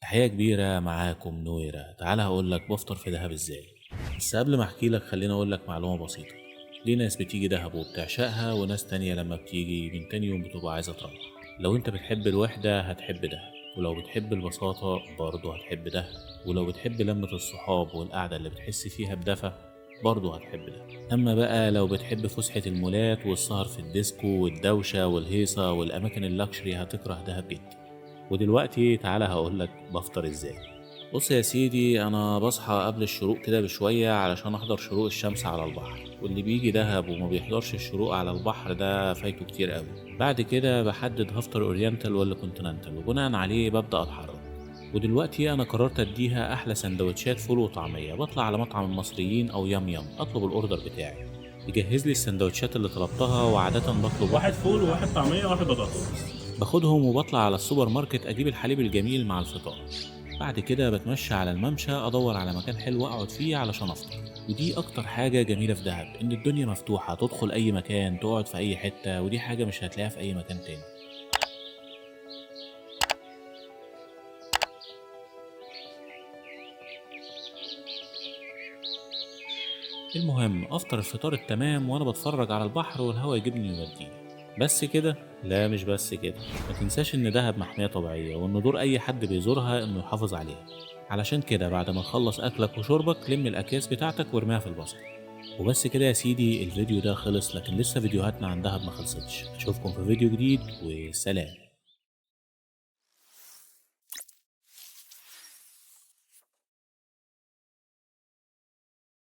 تحية كبيرة معاكم نويرة. تعالى هقولك بفطر في دهب ازاي. بس قبل ما احكي لك خليني اقولك معلومة بسيطة. ليه ناس بتيجي دهب وبتعشقها وناس تانية لما بتيجي من تاني يوم بتبقى عايزة تروح. لو انت بتحب الوحدة هتحب دهب، ولو بتحب البساطة برضه هتحب دهب، ولو بتحب لمة الصحاب والقعدة اللي بتحس فيها بدفى برضه هتحب ده. اما بقى لو بتحب فسحة المولات والسهر في الديسكو والدوشة والهيصة والاماكن اللكشري هتكره دهب جدا. ودلوقتي تعالى هقولك بفطر ازاي. بص يا سيدي، انا بصحى قبل الشروق كده بشوية علشان احضر شروق الشمس على البحر، واللي بيجي دهب وما بيحضرش الشروق على البحر ده فايته كتير قوي. بعد كده بحدد هفطر اورينتال ولا كونتيننتال وبناء عليه ببدأ اتحرك. ودلوقتي انا قررت اديها احلى سندوتشات فول وطعمية. بطلع على مطعم المصريين او يم يم اطلب الاوردر بتاعي، يجهز لي السندوتشات اللي طلبتها، وعادة بطلب واحد فول وواحد طعمية وواحد بطاطس. باخدهم وبطلع على السوبر ماركت اجيب الحليب الجميل مع الفطار. بعد كده بتمشى على الممشى ادور على مكان حلو اقعد فيه علشان افطر. ودي اكتر حاجة جميلة في دهب، ان الدنيا مفتوحة، تدخل اي مكان تقعد في اي حتة، ودي حاجة مش هتلاقيها في اي مكان تاني. المهم افطر الفطار التمام وانا بتفرج على البحر والهوا يجيبني ويوديني. بس كده؟ لا مش بس كده. ما تنساش ان دهب محمية طبيعية، وان دور اي حد بيزورها انه يحافظ عليها. علشان كده بعد ما تخلص اكلك وشربك لم الاكياس بتاعتك وارميها في الباسكت. وبس كده يا سيدي، الفيديو ده خلص، لكن لسه فيديوهاتنا عن دهب ما خلصتش. اشوفكم في فيديو جديد، وسلام.